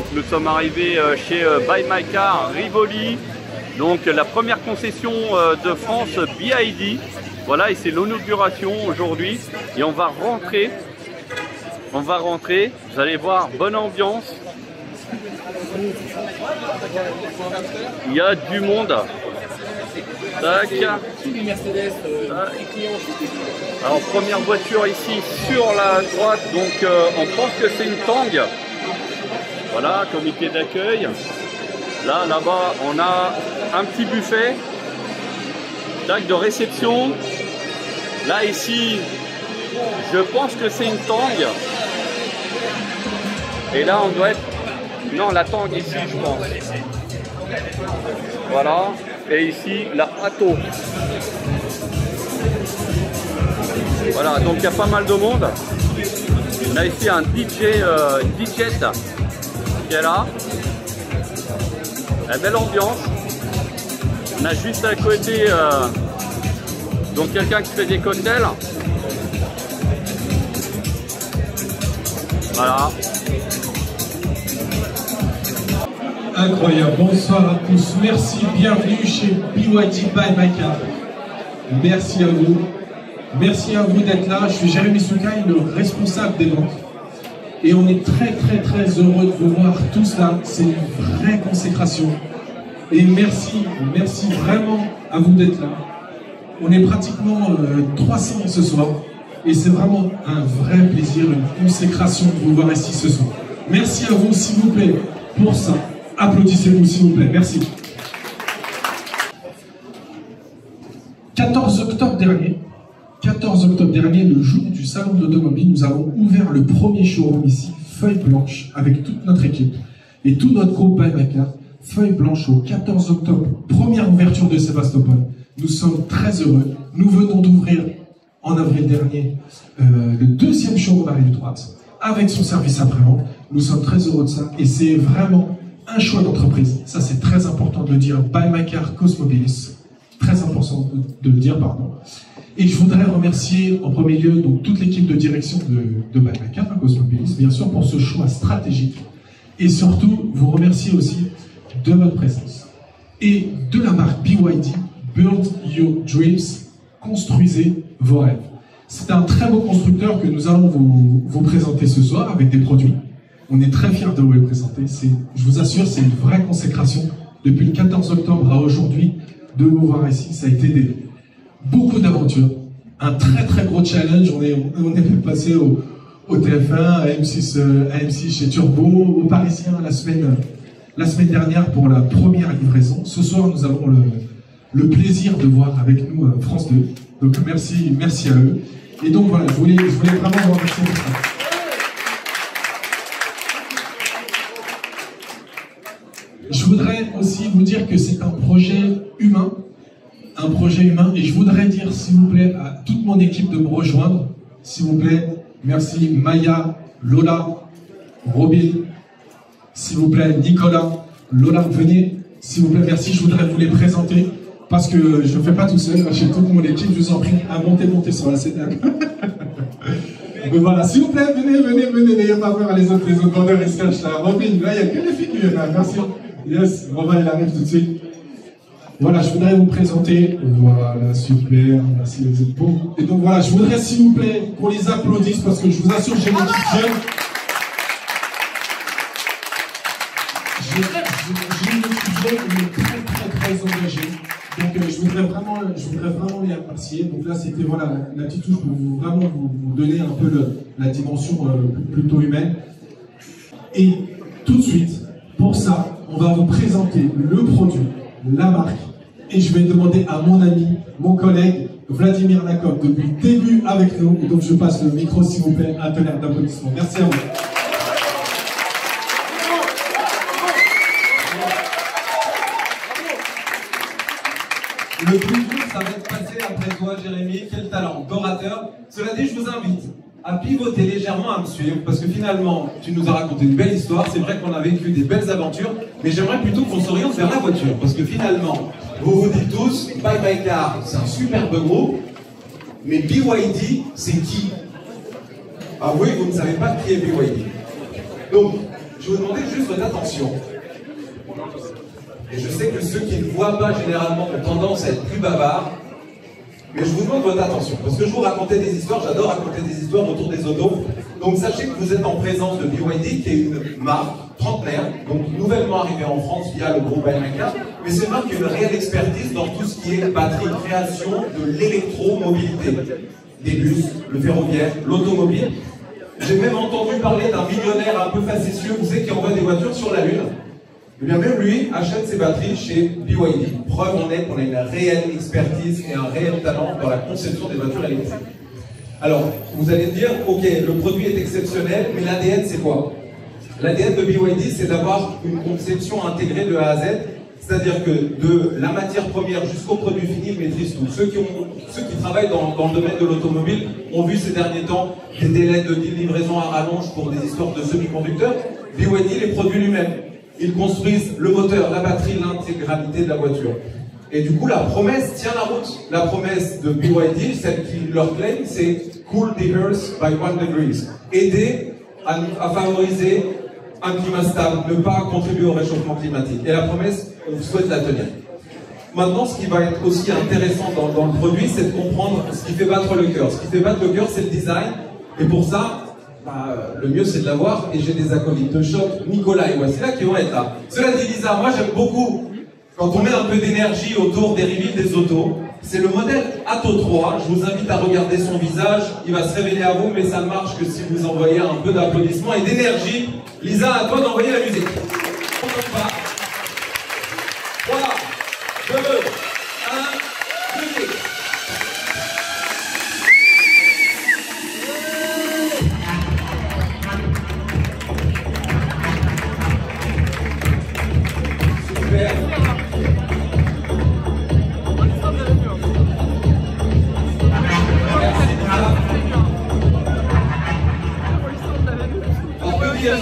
Donc nous sommes arrivés chez Buy My Car Rivoli, donc la première concession de France BYD. Voilà, et c'est l'inauguration aujourd'hui et on va rentrer. Vous allez voir, bonne ambiance. Il y a du monde. Tac. Alors première voiture ici sur la droite, donc on pense que c'est une Tang. Voilà, comité d'accueil. Là-bas, on a un petit buffet. Tac, de réception. Là ici, je pense que c'est une Tang. Et là, on doit être... Non, la Tang ici, je pense. Voilà. Et ici, la Atto. Voilà, donc il y a pas mal de monde. On a ici un DJ, DJ qui est là. La belle ambiance. On a juste à côté donc quelqu'un qui fait des cocktails. Voilà. Incroyable, bonsoir à tous, merci, bienvenue chez BYD Buy My Car. Merci à vous d'être là. Je suis Jérémy Soukaï, le responsable des ventes. Et on est très heureux de vous voir tous là, c'est une vraie consécration. Et merci vraiment à vous d'être là. On est pratiquement 300 ce soir. Et c'est vraiment un vrai plaisir, une consécration de vous voir ici ce soir. Merci à vous, s'il vous plaît, pour ça. Applaudissez-vous, s'il vous plaît. Merci. 14 octobre dernier, le jour du salon de l'automobile, nous avons ouvert le premier showroom ici, Feuille Blanche, avec toute notre équipe et tout notre groupe Buy My Car. Feuille Blanche au 14 octobre, première ouverture de Sébastopol. Nous sommes très heureux. Nous venons d'ouvrir en avril dernier le deuxième showroom à rive droite avec son service après-vente. Nous sommes très heureux de ça et c'est vraiment un choix d'entreprise. Ça, c'est très important de le dire. Buy My Car Cosmobilis. Très important de le dire, pardon. Et je voudrais remercier en premier lieu donc, toute l'équipe de direction de Buy My Car Cosmobilis, bien sûr, pour ce choix stratégique. Et surtout, vous remercier aussi de votre présence. Et de la marque BYD, Build Your Dreams, construisez vos rêves. C'est un très beau constructeur que nous allons vous présenter ce soir avec des produits. On est très fiers de vous les présenter. Je vous assure, c'est une vraie consécration. Depuis le 14 octobre à aujourd'hui, de vous voir ici, ça a été beaucoup d'aventures. Un très gros challenge. On est passé au TF1, à M6 chez Turbo, aux Parisiens la semaine dernière pour la première livraison. Ce soir, nous avons le plaisir de voir avec nous France 2. Donc merci à eux. Et donc voilà, je voulais vraiment vous remercier pour ça. Je voudrais aussi vous dire que c'est un projet humain, et je voudrais dire, s'il vous plaît, à toute mon équipe de me rejoindre, s'il vous plaît. Merci Maya, Lola, Robin, s'il vous plaît, Nicolas, Lola, venez, s'il vous plaît, merci, je voudrais vous les présenter, parce que je ne le fais pas tout seul, j'ai toute mon équipe, je vous en prie, à monter sur la scène. Mais voilà, s'il vous plaît, venez, n'ayez pas peur, les autres vendeurs, ils se cachent là. Robin, là, il n'y a que les figures, là, merci. Yes, Robin, il arrive tout de suite. Voilà, je voudrais vous présenter. Voilà, super, merci, vous êtes beaux. Et donc voilà, je voudrais, s'il vous plaît, qu'on les applaudisse, parce que je vous assure, j'ai une équipe jeune. J'ai une équipe jeune, mais très engagée. Donc je voudrais vraiment les remercier. Donc là, c'était voilà, la petite touche pour vous donner un peu la dimension plutôt humaine. Et tout de suite, pour ça, on va vous présenter le produit, la marque, et je vais demander à mon ami, mon collègue, Vladimir Nakov, depuis le début avec nous, et donc je passe le micro, s'il vous plaît, un tonnerre d'applaudissements. Merci à vous. Le plus dur, ça va être passé après toi, Jérémy. Quel talent d'orateur. Cela dit, je vous invite à pivoter légèrement, à me suivre, parce que finalement, tu nous as raconté une belle histoire. C'est vrai qu'on a vécu des belles aventures, mais j'aimerais plutôt qu'on s'oriente vers la voiture, parce que finalement, vous vous dites tous, Buy My Car, c'est un superbe groupe, mais BYD, c'est qui? Ah oui, vous ne savez pas qui est BYD. Donc, je vais vous demander juste votre attention. Et je sais que ceux qui ne voient pas généralement ont tendance à être plus bavards, mais je vous demande votre attention, parce que je vous racontais des histoires, j'adore raconter des histoires autour des autos. Donc sachez que vous êtes en présence de BYD, qui est une marque trentenaire, donc nouvellement arrivée en France via le groupe Bike, mais c'est une marque qui a une réelle expertise dans tout ce qui est batterie, création de l'électromobilité, des bus, le ferroviaire, l'automobile. J'ai même entendu parler d'un millionnaire un peu facétieux, vous savez, qui envoie des voitures sur la Lune. Eh bien, même lui achète ses batteries chez BYD. Preuve en est qu'on a une réelle expertise et un réel talent dans la conception des voitures électriques. Alors, vous allez me dire, ok, le produit est exceptionnel, mais l'ADN c'est quoi? L'ADN de BYD, c'est d'avoir une conception intégrée de A à Z, c'est-à-dire que de la matière première jusqu'au produit fini, ils maîtrisent tout. Ceux qui travaillent dans le domaine de l'automobile ont vu ces derniers temps des délais de livraison à rallonge pour des histoires de semi-conducteurs. BYD les produit lui-même. Ils construisent le moteur, la batterie, l'intégralité de la voiture. Et du coup, la promesse tient la route. La promesse de BYD, celle qui leur claim, c'est Cool the Earth by 1 degree. Aider à favoriser un climat stable, ne pas contribuer au réchauffement climatique. Et la promesse, on souhaite la tenir. Maintenant, ce qui va être aussi intéressant dans le produit, c'est de comprendre ce qui fait battre le cœur. Ce qui fait battre le cœur, c'est le design. Et pour ça, le mieux c'est de l'avoir, et j'ai des acolytes de choc, Nicolas et Wassila qui vont être là. Cela dit, Lisa, moi j'aime beaucoup quand on met un peu d'énergie autour des reveals des autos. C'est le modèle Atto 3, je vous invite à regarder son visage, il va se révéler à vous, mais ça ne marche que si vous envoyez un peu d'applaudissements et d'énergie. Lisa, à toi d'envoyer la musique. 3, 2, 1, musique.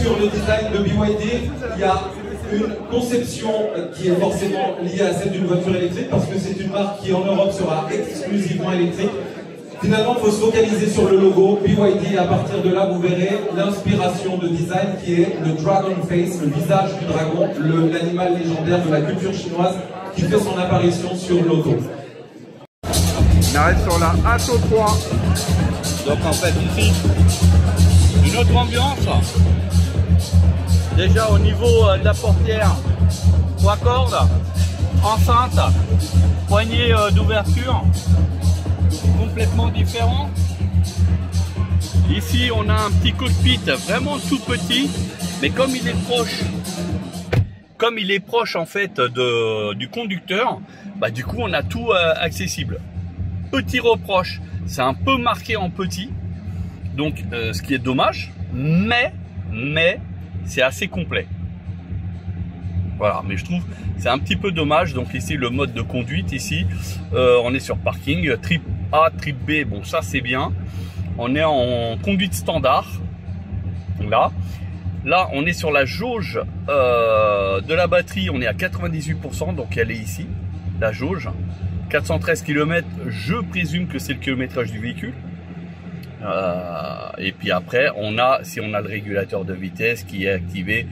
Sur le design de BYD, il y a une conception qui est forcément liée à celle d'une voiture électrique parce que c'est une marque qui en Europe sera exclusivement électrique. Finalement, il faut se focaliser sur le logo BYD et à partir de là, vous verrez l'inspiration de design qui est le Dragon Face, le visage du dragon, l'animal légendaire de la culture chinoise qui fait son apparition sur l'auto. On arrive sur la Atto 3. Donc en fait ici, une autre ambiance. Déjà au niveau de la portière, 3 cordes, enceinte, poignée d'ouverture, complètement différent. Ici on a un petit cockpit vraiment tout petit, mais comme il est proche en fait du conducteur, bah du coup on a tout accessible. Petit reproche, c'est un peu marqué en petit, donc ce qui est dommage, mais c'est assez complet. Voilà, mais je trouve c'est un petit peu dommage. Donc ici le mode de conduite, ici on est sur parking, trip A, trip B, bon ça c'est bien. On est en conduite standard. Là on est sur la jauge de la batterie, on est à 98%, donc elle est ici, la jauge. 413 km, je présume que c'est le kilométrage du véhicule. Et puis après si on a le régulateur de vitesse qui est activé,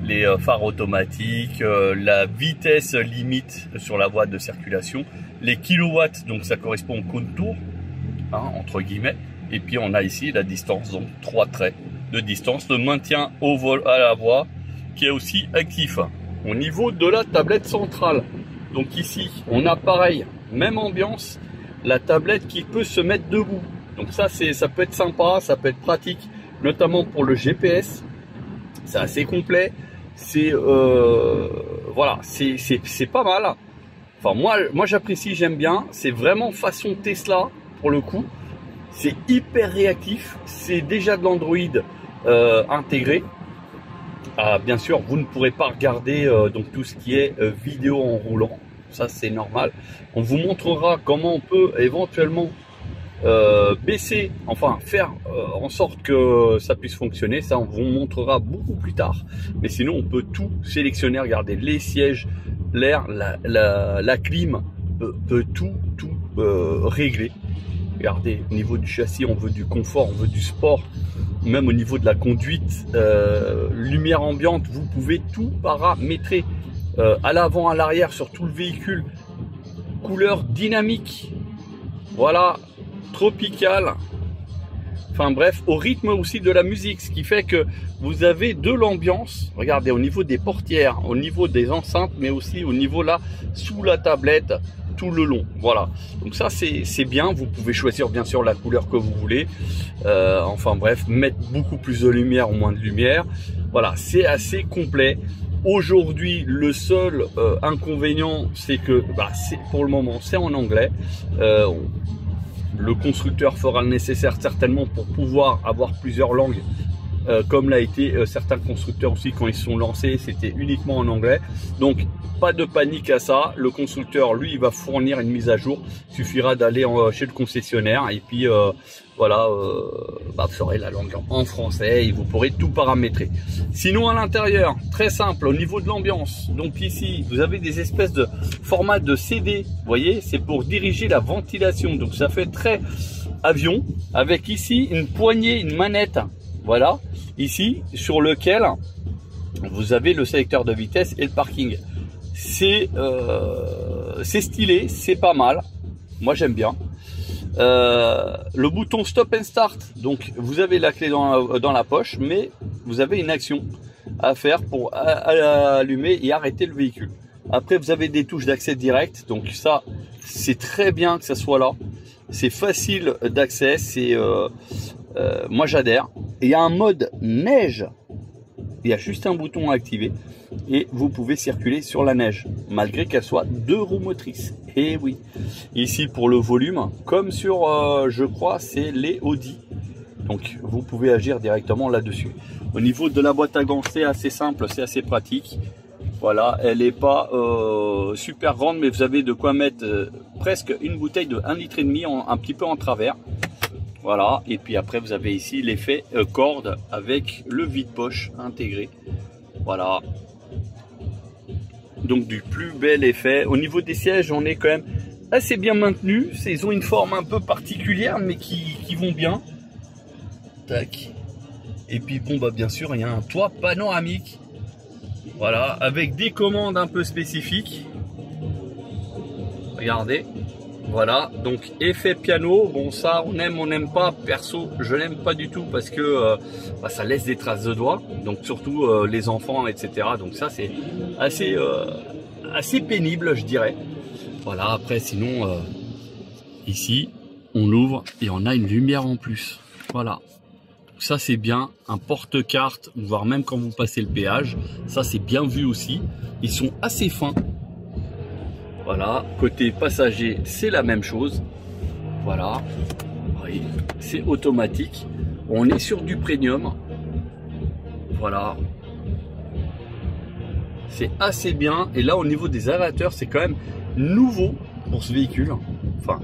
les phares automatiques, la vitesse limite sur la voie de circulation, les kilowatts, donc ça correspond au contour, hein, entre guillemets, et puis on a ici la distance, donc 3 traits de distance, le maintien au vol à la voie qui est aussi actif. Au niveau de la tablette centrale, donc ici on a pareil, même ambiance, la tablette qui peut se mettre debout. Donc ça peut être sympa, ça peut être pratique, notamment pour le GPS. C'est assez complet. C'est voilà, c'est pas mal. Enfin moi j'apprécie, j'aime bien. C'est vraiment façon Tesla pour le coup. C'est hyper réactif. C'est déjà de l'Android intégré. Bien sûr, vous ne pourrez pas regarder donc tout ce qui est vidéo en roulant. Ça c'est normal. On vous montrera comment on peut éventuellement baisser, enfin faire en sorte que ça puisse fonctionner. Ça on vous montrera beaucoup plus tard, mais sinon on peut tout sélectionner. Regardez les sièges, l'air, la clim, peut tout régler. Regardez, au niveau du châssis on veut du confort, on veut du sport, même au niveau de la conduite, lumière ambiante, vous pouvez tout paramétrer. À l'avant, à l'arrière, sur tout le véhicule. Couleur dynamique. Voilà, tropicale. Enfin bref, au rythme aussi de la musique, ce qui fait que vous avez de l'ambiance. Regardez, au niveau des portières, au niveau des enceintes, mais aussi au niveau là, sous la tablette, tout le long. Voilà, donc ça c'est bien. Vous pouvez choisir bien sûr la couleur que vous voulez. Enfin bref, mettre beaucoup plus de lumière ou moins de lumière. Voilà, c'est assez complet. Aujourd'hui, le seul inconvénient, c'est que pour le moment, c'est en anglais. Le constructeur fera le nécessaire certainement pour pouvoir avoir plusieurs langues, comme l'a été certains constructeurs aussi quand ils se sont lancés, c'était uniquement en anglais. Donc pas de panique à ça, le constructeur lui il va fournir une mise à jour, il suffira d'aller chez le concessionnaire et puis voilà, vous aurez la langue en français et vous pourrez tout paramétrer. Sinon à l'intérieur, très simple, au niveau de l'ambiance, donc ici vous avez des espèces de format de CD, vous voyez, c'est pour diriger la ventilation, donc ça fait très avion, avec ici une poignée, une manette, voilà, ici sur lequel vous avez le sélecteur de vitesse et le parking. C'est stylé, c'est pas mal, moi j'aime bien. Le bouton stop and start, donc vous avez la clé dans la poche, mais vous avez une action à faire pour allumer et arrêter le véhicule. Après vous avez des touches d'accès direct, donc ça c'est très bien que ça soit là, c'est facile d'accès, c'est moi j'adhère. Et il y a un mode neige, il y a juste un bouton à activer et vous pouvez circuler sur la neige malgré qu'elle soit 2 roues motrices. Et oui, ici pour le volume, comme sur je crois c'est les Audi, donc vous pouvez agir directement là-dessus. Au niveau de la boîte à gants, c'est assez simple, c'est assez pratique. Voilà, elle n'est pas super grande, mais vous avez de quoi mettre presque une bouteille de 1,5 litre un petit peu en travers. Voilà, et puis après vous avez ici l'effet corde avec le vide-poche intégré. Voilà, donc du plus bel effet. Au niveau des sièges, on est quand même assez bien maintenu. Ils ont une forme un peu particulière, mais qui vont bien. Tac. Et puis bon, bien sûr, il y a un toit panoramique. Voilà, avec des commandes un peu spécifiques. Regardez. Voilà, donc effet piano, bon ça on aime, on n'aime pas, perso je n'aime pas du tout parce que ça laisse des traces de doigts, donc surtout les enfants etc, donc ça c'est assez pénible je dirais. Voilà, après sinon ici on l'ouvre et on a une lumière en plus, voilà, ça c'est bien, un porte-carte, voire même quand vous passez le péage, ça c'est bien vu aussi, ils sont assez fins. Voilà, côté passager, c'est la même chose. Voilà, oui, c'est automatique. On est sur du premium. Voilà, c'est assez bien. Et là, au niveau des aérateurs, c'est quand même nouveau pour ce véhicule. Enfin,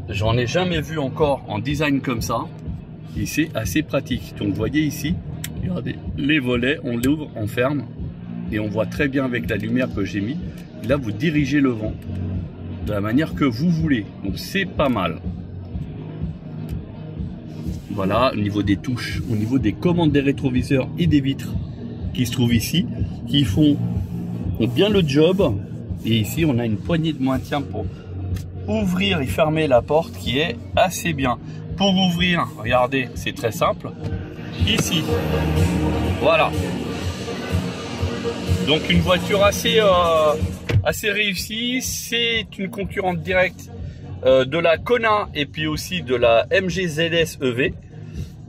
j'en ai jamais vu encore en design comme ça. Et c'est assez pratique. Donc, vous voyez ici, regardez, les volets, on l'ouvre, on ferme. Et on voit très bien avec la lumière que j'ai mis. Là, vous dirigez le vent de la manière que vous voulez. Donc, c'est pas mal. Voilà, au niveau des touches, au niveau des commandes des rétroviseurs et des vitres qui se trouvent ici, qui font bien le job. Et ici, on a une poignée de maintien pour ouvrir et fermer la porte qui est assez bien. Pour ouvrir, regardez, c'est très simple. Ici, voilà. Donc, une voiture assez réussie. C'est une concurrente directe de la Kona et puis aussi de la MG ZS EV.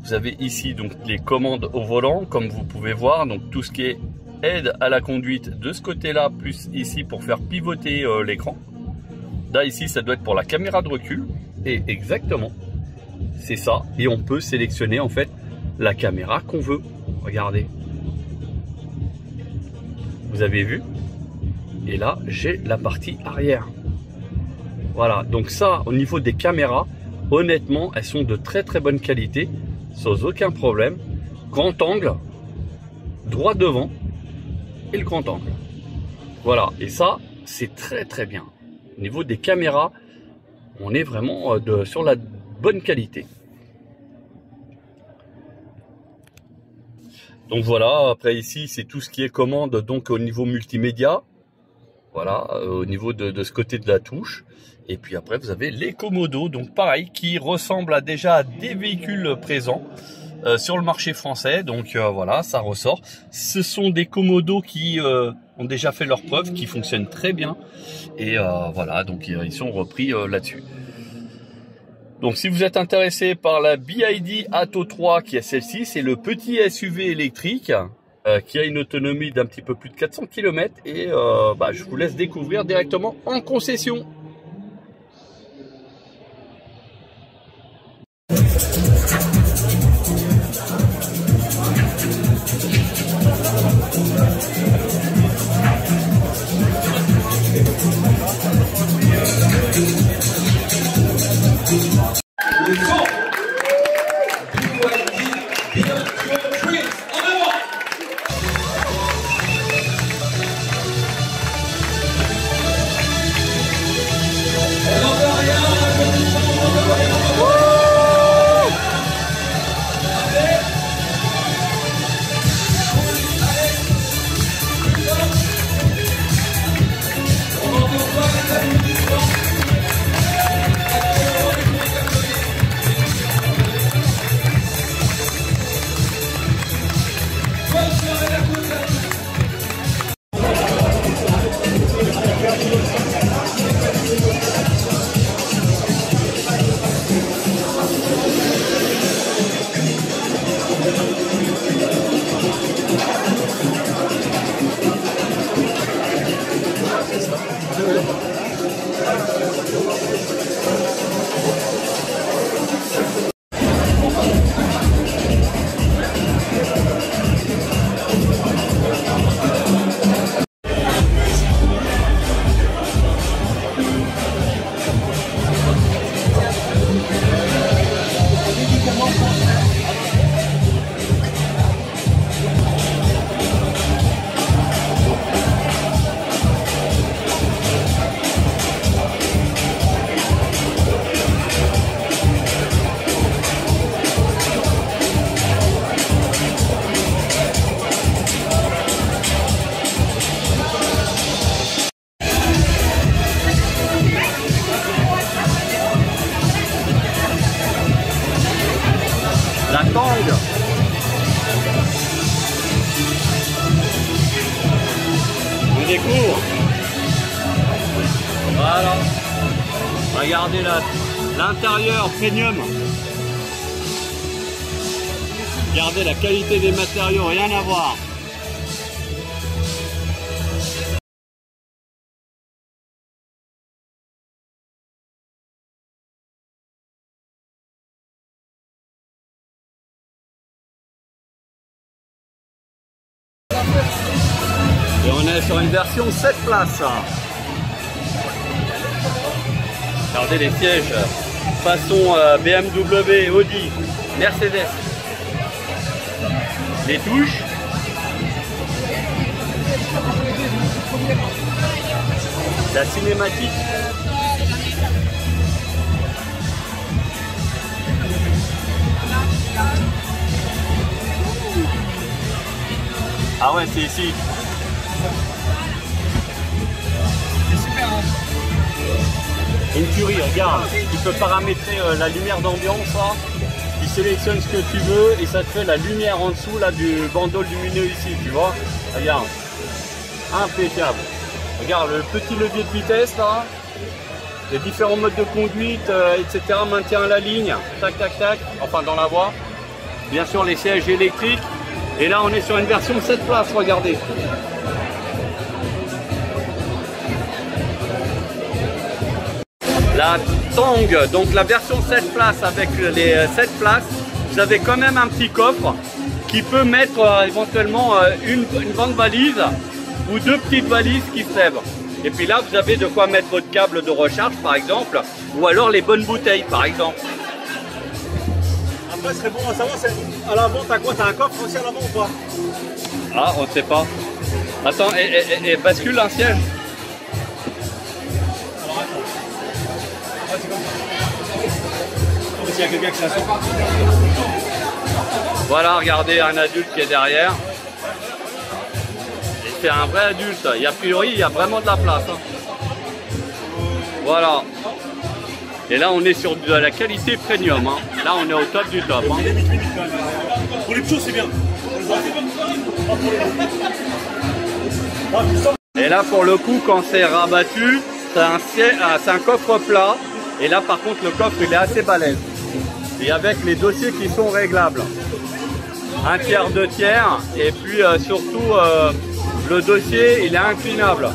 Vous avez ici donc les commandes au volant, comme vous pouvez voir, donc tout ce qui est aide à la conduite de ce côté-là, plus ici pour faire pivoter l'écran. Là ici, ça doit être pour la caméra de recul, et exactement, c'est ça. Et on peut sélectionner en fait la caméra qu'on veut. Regardez, vous avez vu. Et là, j'ai la partie arrière. Voilà, donc ça, au niveau des caméras, honnêtement, elles sont de très très bonne qualité, sans aucun problème. Grand angle, droit devant et le grand angle. Voilà, et ça, c'est très très bien. Au niveau des caméras, on est vraiment sur la bonne qualité. Donc voilà, après ici, c'est tout ce qui est commande donc au niveau multimédia. Voilà, au niveau de ce côté de la touche. Et puis après, vous avez les commodos, donc pareil, qui ressemblent déjà à des véhicules présents sur le marché français. Donc voilà, ça ressort. Ce sont des commodos qui ont déjà fait leur preuve, qui fonctionnent très bien. Et voilà, donc ils sont repris là-dessus. Donc si vous êtes intéressé par la BYD Atto 3, qui est celle-ci, c'est le petit SUV électrique qui a une autonomie d'un petit peu plus de 400 km. Et je vous laisse découvrir directement en concession. Le son BYD Atto Twins, en avant. On n'entend rien, on n'entend rien. Allez. Plus fort. On n'entend pas les applaudissements. La Tang. Je découvre. Voilà. Regardez l'intérieur premium. Regardez la qualité des matériaux, rien à voir. Et on est sur une version 7 places. Regardez les sièges façon BMW, Audi, Mercedes. Les touches. La cinématique. Ah ouais, c'est ici. C'est super, hein. Une tuerie, regarde. Tu peux paramétrer la lumière d'ambiance là. Tu sélectionnes ce que tu veux et ça te fait la lumière en dessous là du bandeau lumineux ici, tu vois. Regarde. Impeccable. Regarde le petit levier de vitesse là. Les différents modes de conduite, etc. Maintien à la ligne. Tac, tac, tac. Enfin dans la voie. Bien sûr les sièges électriques. Et là on est sur une version 7 places, regardez. La Tang, donc la version 7 places avec les 7 places, vous avez quand même un petit coffre qui peut mettre éventuellement une grande valise ou deux petites valises qui se lèvent. Et puis là vous avez de quoi mettre votre câble de recharge par exemple, ou alors les bonnes bouteilles par exemple. Après, ce serait bon à savoir, à l'avant, t'as quoi? T'as un coffre aussi à l'avant ou pas? Ah, on ne sait pas. Attends, et bascule un siège. Alors attends. Ouais, c'est comme ça. Oh, mais s'il y a quelqu'un qui s'assoit. Voilà, regardez un adulte qui est derrière. Et c'est un vrai adulte. Et a priori, il y a vraiment de la place. Hein. Voilà. Et là, on est sur de la qualité premium. Hein. Là, on est au top du top. Hein. Pour les petits, c'est bien. Et là, pour le coup, quand c'est rabattu, c'est un coffre plat. Et là, par contre, le coffre, il est assez balèze. Et avec les dossiers qui sont réglables. 1/3, 2/3. Et puis, surtout, le dossier, il est inclinable.